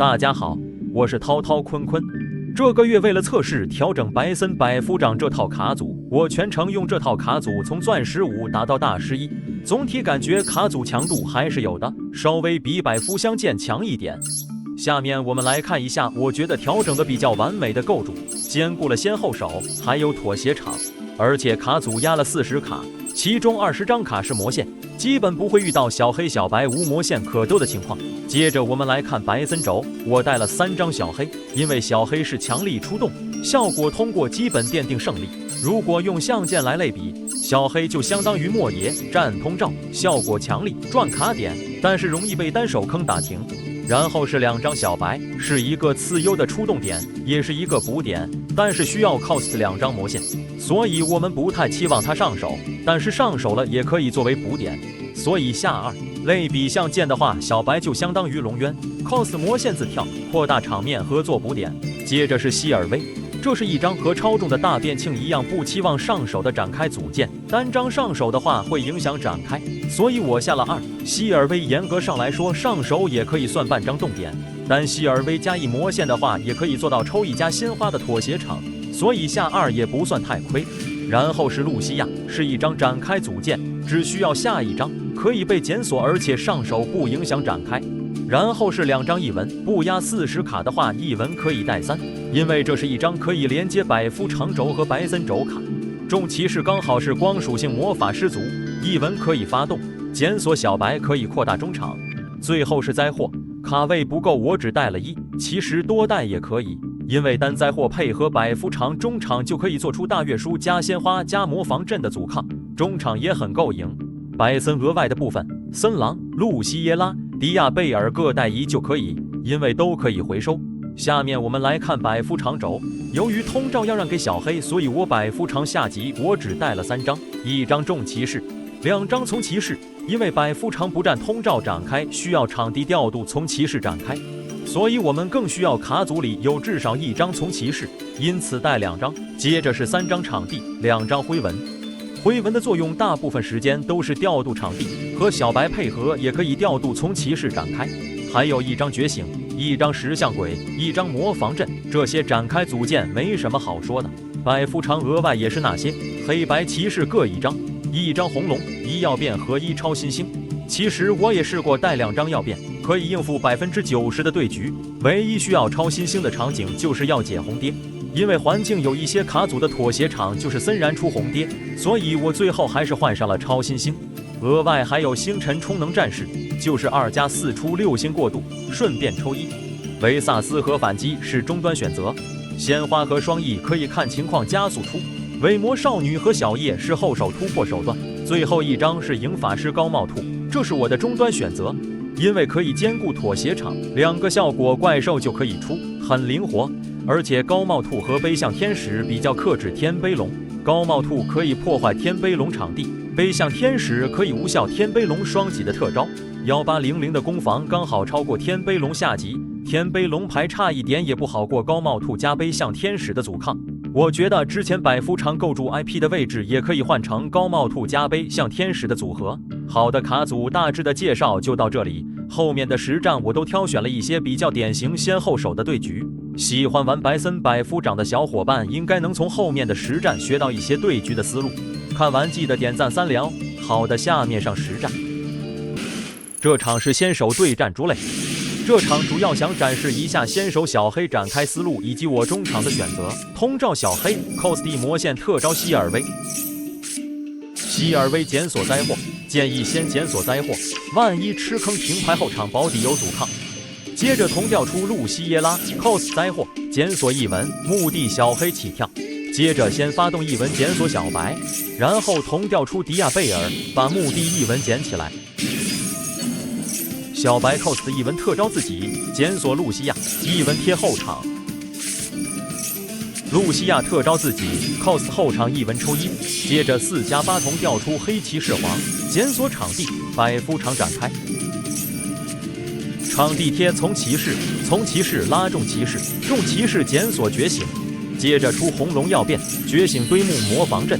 大家好，我是涛涛坤坤。这个月为了测试调整白森百夫长这套卡组，我全程用这套卡组从钻15打到大11，总体感觉卡组强度还是有的，稍微比百夫相见强一点。下面我们来看一下我觉得调整的比较完美的构筑，兼顾了先后手还有妥协场，而且卡组压了40卡，其中20张卡是魔线，基本不会遇到小黑小白无魔线可兜的情况。接着我们来看白森轴，我带了3张小黑，因为小黑是强力出动，效果通过基本奠定胜利。如果用相剑来类比，小黑就相当于莫邪战通照，效果强力赚卡点，但是容易被单手坑打停。然后是2张小白，是一个次优的出动点，也是一个补点，但是需要 cost 2张魔线，所以我们不太期望它上手，但是上手了也可以作为补点。所以下2类比相剑的话，小白就相当于龙渊 ，cos 魔线自跳，扩大场面和做补点。接着是希尔威，这是一张和超重的大变庆一样不期望上手的展开组件，单张上手的话会影响展开，所以我下了2。希尔威严格上来说上手也可以算半张动点，但希尔威加1魔线的话也可以做到抽1加鲜花的妥协场，所以下2也不算太亏。然后是露西亚，是一张展开组件，只需要下1张可以被检索，而且上手不影响展开。然后是2张异文，不压40卡的话，异文可以带3，因为这是一张可以连接百夫长轴和白森轴卡。重骑士刚好是光属性魔法师族，异文可以发动，检索小白可以扩大中场。最后是灾祸，卡位不够，我只带了1，其实多带也可以，因为单灾祸配合百夫长中场就可以做出大月书加鲜花加魔防阵的阻抗，中场也很够赢。白森额外的部分，森狼、露西耶拉、迪亚贝尔各带1就可以，因为都可以回收。下面我们来看百夫长轴，由于通照要让给小黑，所以我百夫长下级我只带了3张，1张重骑士，2张从骑士，因为百夫长不占通照展开，需要场地调度从骑士展开，所以我们更需要卡组里有至少1张从骑士，因此带2张。接着是3张场地，2张灰纹。灰纹的作用大部分时间都是调度场地，和小白配合也可以调度从骑士展开。还有1张觉醒，1张石像鬼，1张魔防阵，这些展开组件没什么好说的。百夫长额外也是那些黑白骑士各1张，1张红龙，1要变和1超新星。其实我也试过带2张要变，可以应付90%的对局，唯一需要超新星的场景就是要解红蝶，因为环境有一些卡组的妥协场就是森然出红蝶，所以我最后还是换上了超新星。额外还有星辰充能战士，就是2+4出6星过渡，顺便抽1。维萨斯和反击是终端选择，鲜花和双翼可以看情况加速出，伪魔少女和小叶是后手突破手段，最后1张是影法师高帽兔，这是我的终端选择，因为可以兼顾妥协场，2个效果怪兽就可以出，很灵活。而且高帽兔和背向天使比较克制天悲龙，高帽兔可以破坏天悲龙场地，背向天使可以无效天悲龙双击的特招。1800的攻防刚好超过天悲龙下级，天悲龙牌差一点也不好过高帽兔加背向天使的阻抗。我觉得之前百夫长构筑 IP 的位置也可以换成高帽兔加背向天使的组合。好的卡组大致的介绍就到这里，后面的实战我都挑选了一些比较典型先后手的对局，喜欢玩白森百夫长的小伙伴应该能从后面的实战学到一些对局的思路。看完记得点赞3聊。好的，下面上实战。这场是先手对战猪类，这场主要想展示一下先手小黑展开思路以及我中场的选择。通照小黑 cos 地魔线特招希尔威，希尔威检索灾祸，建议先检索灾祸，万一吃坑停牌后场保底有阻抗。接着同调出露西耶拉 cos 灾祸，检索异文，目的小黑起跳。接着先发动异文检索小白，然后同调出迪亚贝尔，把目的异文捡起来。小白 cos 异文特招自己，检索露西亚，异文贴后场。露西亚特招自己 cos 后场异文抽1，接着4+8同调出黑骑士皇，检索场地，百夫长展开。场地贴从骑士拉重骑士，重骑士检索觉醒，接着出红龙要变，觉醒堆木魔防阵，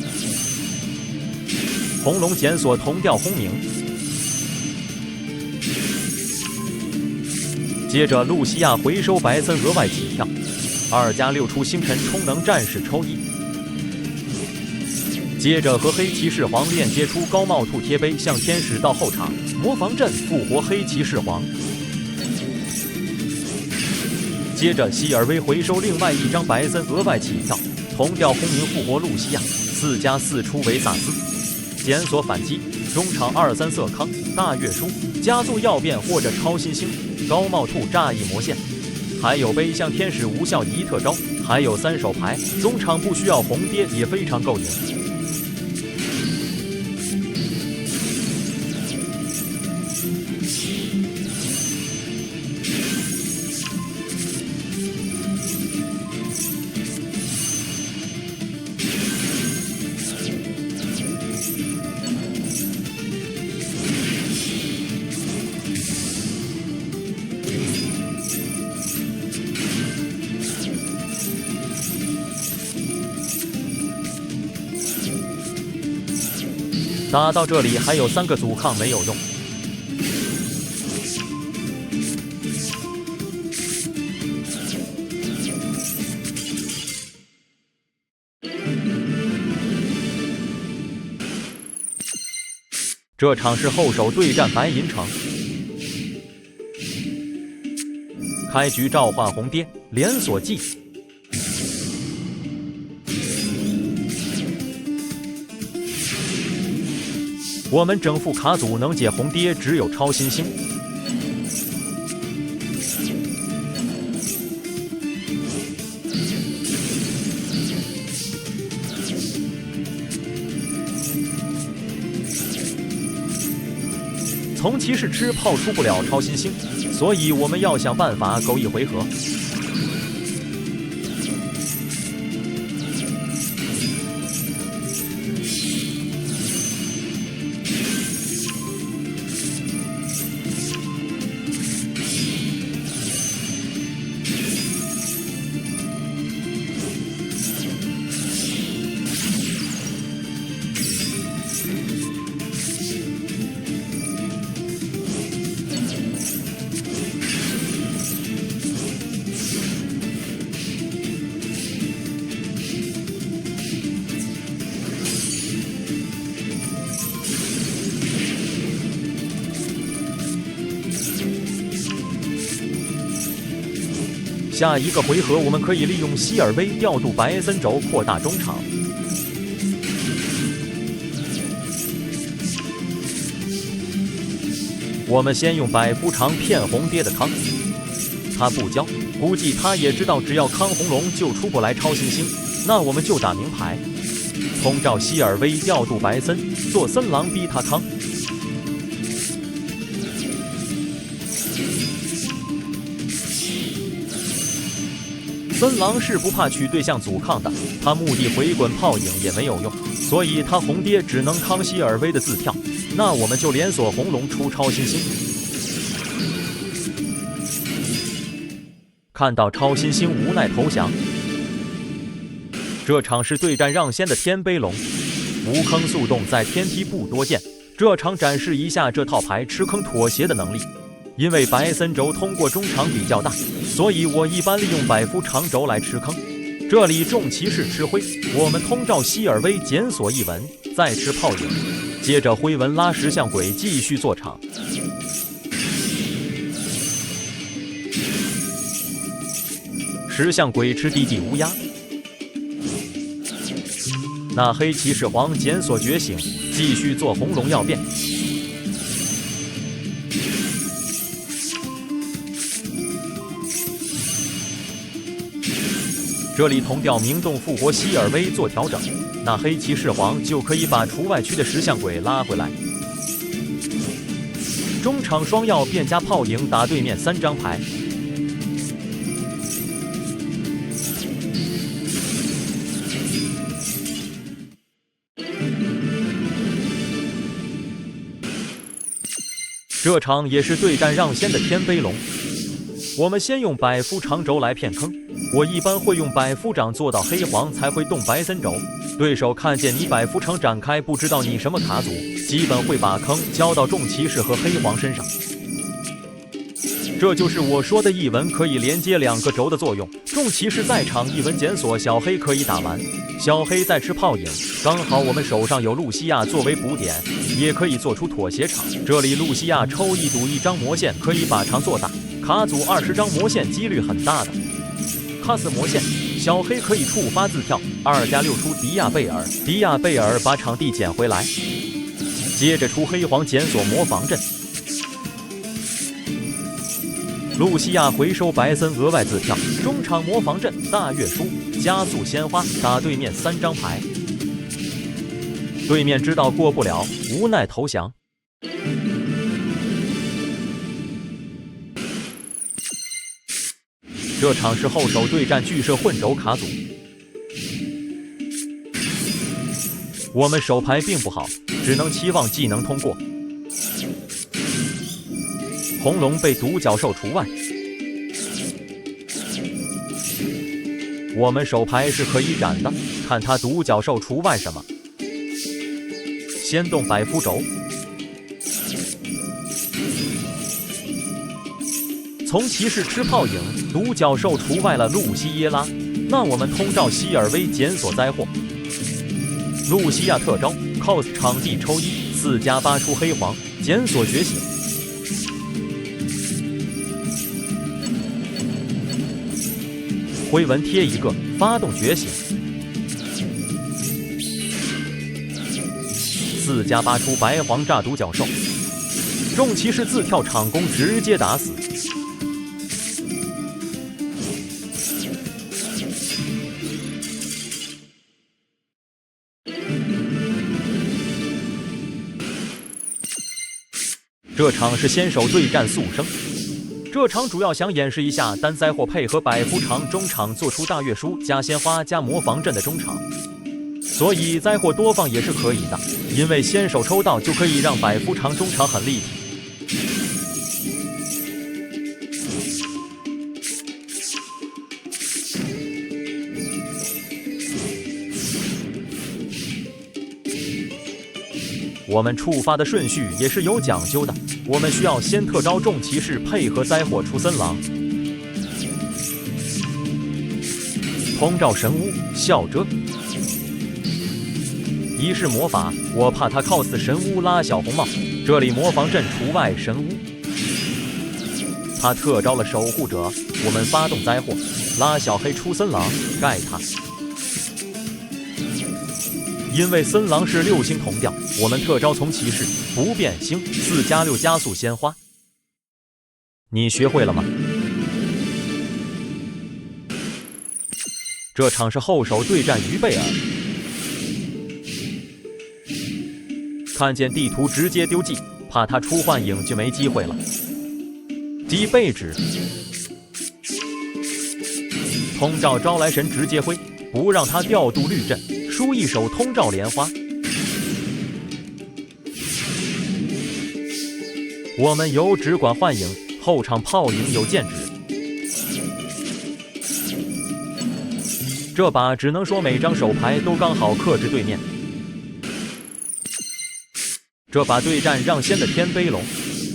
红龙检索同调轰鸣，接着露西亚回收白森额外起跳，2+6出星辰充能战士抽1。接着和黑骑士皇链接出高帽兔贴碑，向天使到后场魔防阵复活黑骑士皇。接着希尔威回收另外一张白森额外起跳，同调轰鸣复活露西亚，4+4出维萨斯，检索反击，中场2-3色康大月书加速要变或者超新星高帽兔炸翼魔线，还有背向天使无效移特招，还有3手牌，中场不需要红爹也非常够赢。打到这里还有3个阻抗没有用，这场是后手对战白银城，开局召唤红爹连锁技。我们整副卡组能解红爹只有超新星。从骑士吃炮出不了超新星，所以我们要想办法苟一回合。下一个回合，我们可以利用希尔威调度白森轴扩大中场。我们先用百夫长骗红爹的康，他不交，估计他也知道只要康红龙就出不来超新星，那我们就打明牌，通照希尔威调度白森，做森狼逼他康。森狼是不怕取对象阻抗的，他目的回滚炮影也没有用，所以他红爹只能康希尔威的自跳，那我们就连锁红龙出超新星。看到超新星无奈投降，这场是对战让先的天杯龙，无坑速动在天梯不多见，这场展示一下这套牌吃坑妥协的能力。因为白森轴通过中场比较大，所以我一般利用百夫长轴来吃坑。这里重骑士吃灰，我们通照希尔威检索一文，再吃炮影，接着灰纹拉石像鬼继续做场。石像鬼吃地乌鸦，那黑骑士皇检索觉醒，继续做红龙要变。这里同调明洞复活希尔威做调整，那黑骑士皇就可以把除外区的石像鬼拉回来。中场双药变加炮影打对面3张牌。这场也是对战让先的天杯龙，我们先用百夫长轴来骗坑。我一般会用百夫长做到黑黄才会动白森轴，对手看见你百夫长展开，不知道你什么卡组，基本会把坑交到重骑士和黑黄身上。这就是我说的一文可以连接2个轴的作用。众骑士在场，一文检索小黑可以打完，小黑在吃泡影，刚好我们手上有露西亚作为补点，也可以做出妥协场。这里露西亚抽一赌1张魔线，可以把场做大。卡组20张魔线几率很大的。卡死魔线，小黑可以触发自跳，2+6出迪亚贝尔，迪亚贝尔把场地捡回来。接着出黑黄检索魔防阵，露西亚回收白森额外自跳，中场魔防阵大月书加速鲜花打对面3张牌，对面知道过不了，无奈投降。这场是后手对战巨兽混轴卡组，我们手牌并不好，只能期望技能通过。红龙被独角兽除外，我们手牌是可以斩的，看他独角兽除外什么。先动百夫轴，从骑士吃炮影，独角兽除外了露西耶拉，那我们通照希尔威检索灾祸。露西亚特招 cos 场地抽1，4+8出黑黄检索觉醒。灰纹贴一个，发动觉醒。4+8出白黄炸独角兽，众骑士自跳场攻直接打死。这场是先手对战速生。这场主要想演示一下单灾祸配合百夫场中场做出大月书加鲜花加魔防阵的中场，所以灾祸多放也是可以的，因为先手抽到就可以让百夫场中场很立体。我们触发的顺序也是有讲究的，我们需要先特招众骑士配合灾祸出森狼，通照神巫笑遮，仪式魔法，我怕他cos神巫拉小红帽，这里魔防阵除外神巫，他特招了守护者，我们发动灾祸拉小黑出森狼盖他。因为森狼是6星同调，我们特招从骑士不变星4+6加速鲜花，你学会了吗？这场是后手对战于贝尔，看见地图直接丢技，怕他出幻影就没机会了。击背指，通照招来神直接挥，不让他调度绿阵。输一手通照莲花，我们有只管幻影，后场炮影有剑指。这把只能说每张手牌都刚好克制对面。这把对战让先的天悲龙，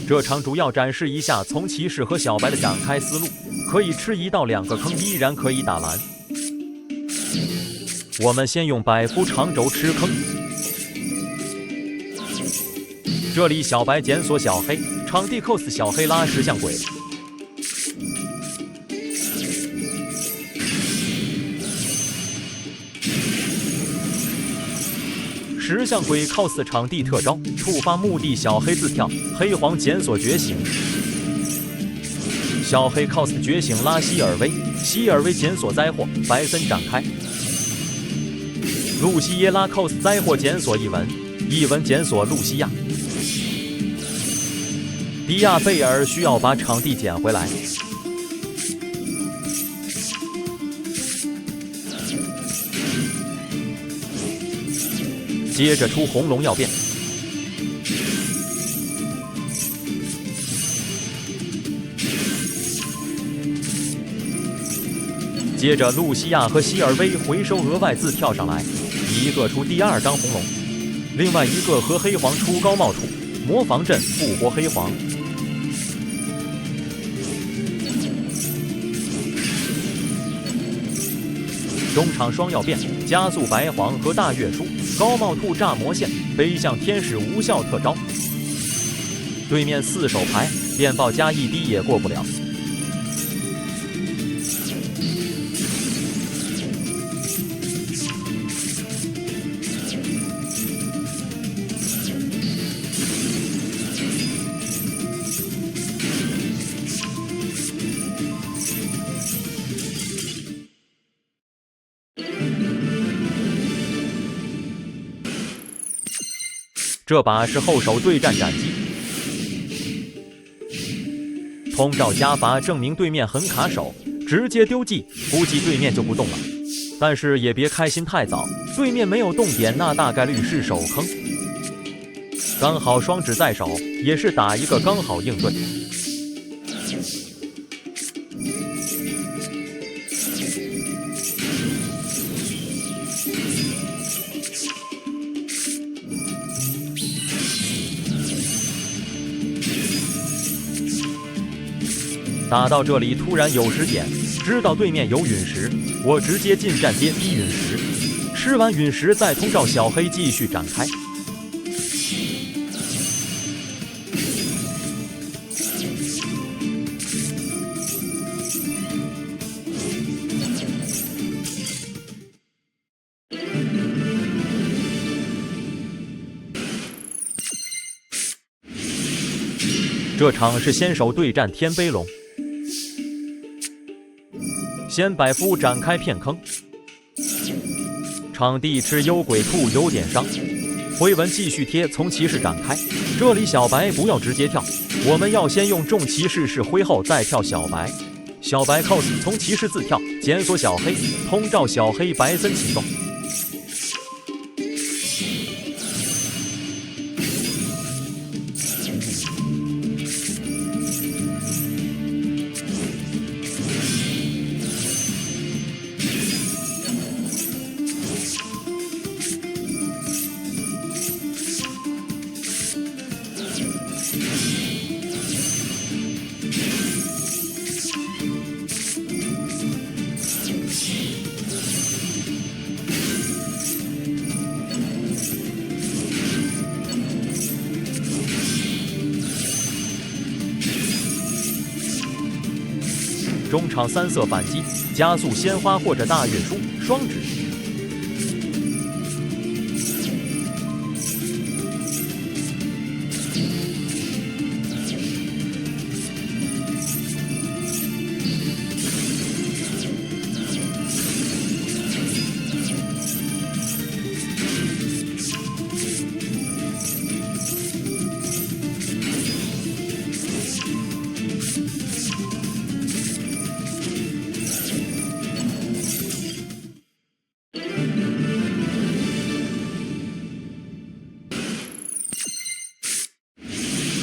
这场主要展示一下从骑士和小白的展开思路，可以吃1到2个坑，依然可以打完。我们先用百夫长轴吃坑，这里小白检索小黑，场地 cos 小黑拉石像鬼，石像鬼 cos 场地特招，触发目的小黑自跳，黑黄检索觉醒，小黑 cos 觉醒拉希尔威，希尔威检索灾祸，白森展开。露西耶拉 cos 灾祸检索一文检索露西亚，迪亚贝尔需要把场地捡回来。接着出红龙要变，接着露西亚和希尔威回收额外自跳上来。一个出第2张红龙，另外一个和黑黄出高帽处魔防阵复活黑黄。中场双要变，加速白黄和大月书，高帽兔炸魔线，飞向天使无效特招。对面4手牌，电爆加1滴也过不了。这把是后手对战斩击，通照加法证明对面很卡手，直接丢技，估计对面就不动了。但是也别开心太早，对面没有动点，那大概率是手坑。刚好双指在手，也是打一个刚好应对。打到这里突然有时点，知道对面有陨石，我直接近战接逼陨石，吃完陨石再通照小黑继续展开。这场是先手对战天悲龙。先百夫展开片坑，场地吃幽鬼兔有点伤，回文继续贴，从骑士展开。这里小白不要直接跳，我们要先用重骑士式挥后再跳小白。小白 cos 从骑士自跳，检索小黑，通照小黑白森启动。中场3色反击，加速鲜花或者大月书，双指。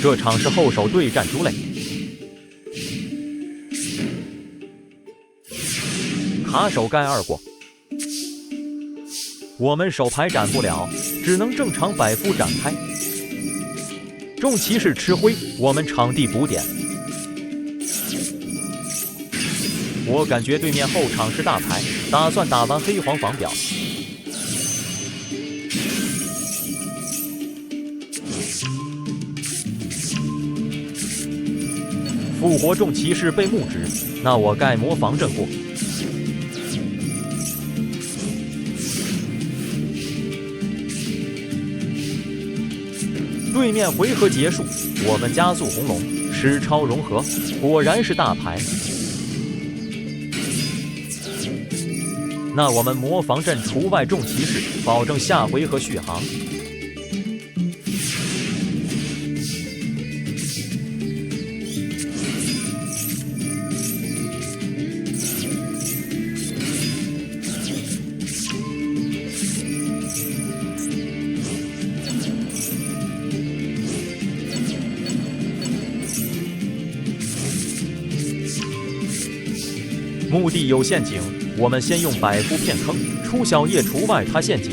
这场是后手对战猪类，卡手该2过，我们手牌斩不了，只能正常百夫展开。重骑士吃灰，我们场地补点。我感觉对面后场是大牌，打算打完黑黄防表。复活重骑士被木指，那我盖魔防阵过。对面回合结束，我们加速红龙，吃超融合，果然是大牌。那我们魔防阵除外重骑士，保证下回合续航。墓地有陷阱，我们先用百夫片坑，出小叶除外他陷阱。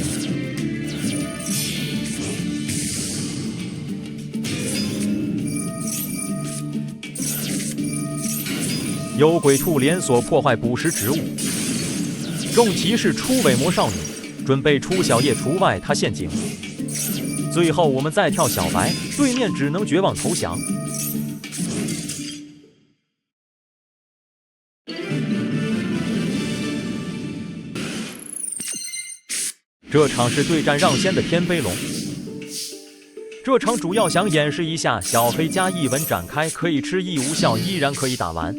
幽鬼兔连锁破坏捕食植物，重骑士出尾魔少女，准备出小叶除外他陷阱。最后我们再跳小白，对面只能绝望投降。这场是对战让仙的天飞龙。这场主要想演示一下小黑加一文展开，可以吃一无效，依然可以打完。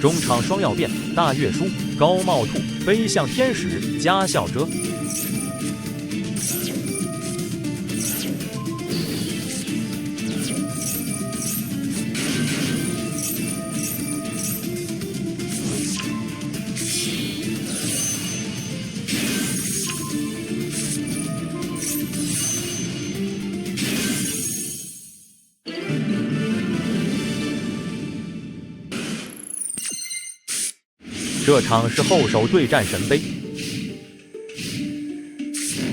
中场双药变，大月书、高帽兔、飞向天使、加笑遮。这场是后手对战神杯。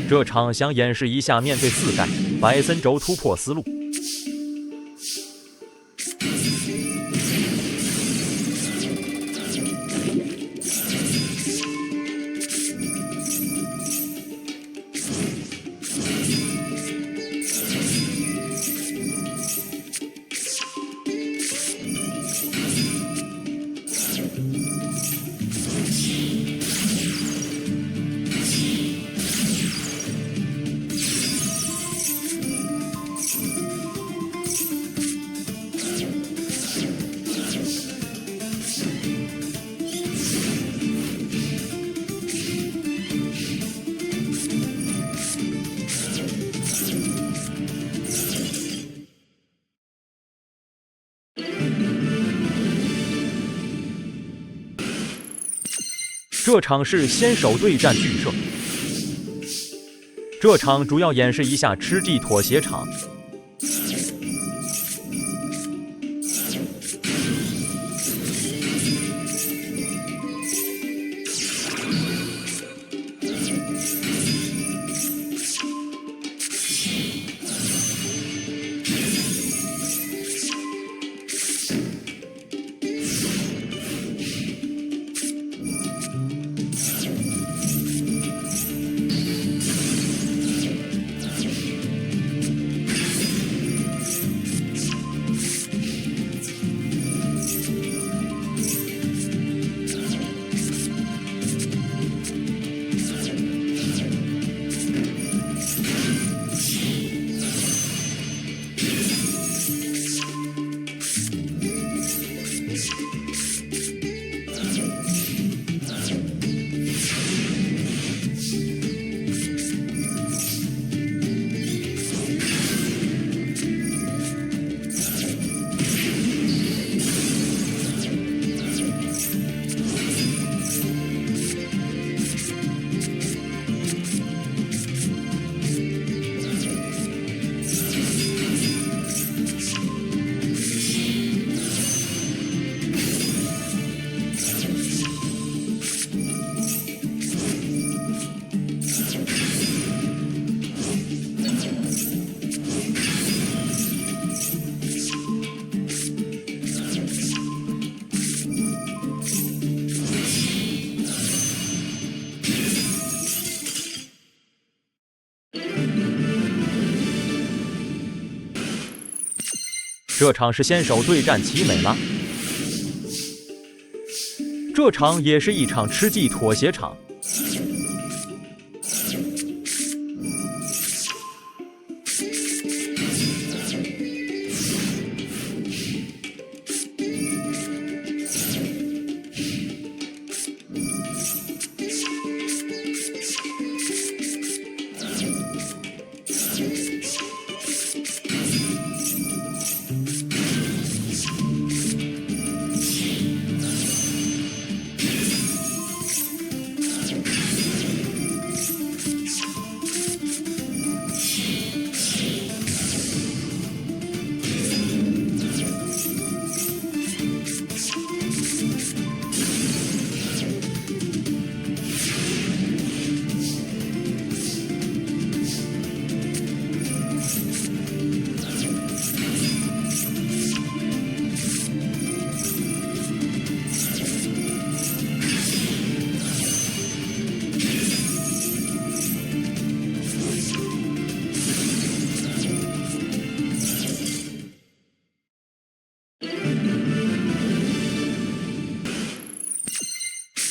这场想演示一下面对4盖白森轴突破思路。这场是先手对战巨射。这场主要演示一下吃 G 妥协场。这场是先手对战奇美拉，这场也是一场吃鸡妥协场。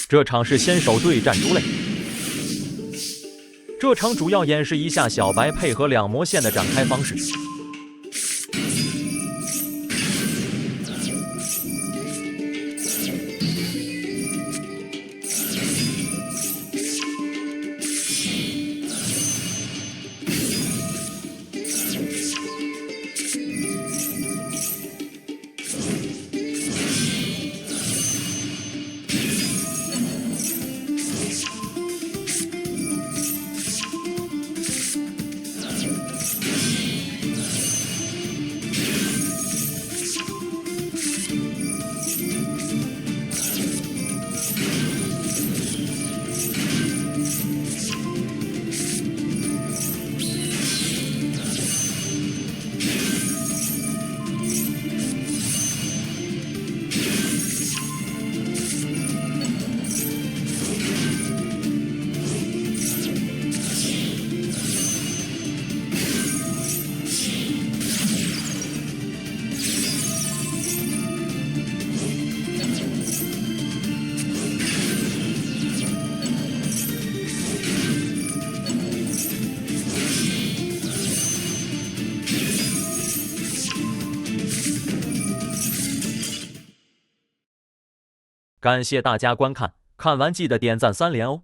这场是先手对战猪类，这场主要演示一下小白配合两魔线的展开方式。感谢大家观看，看完记得点赞3连哦。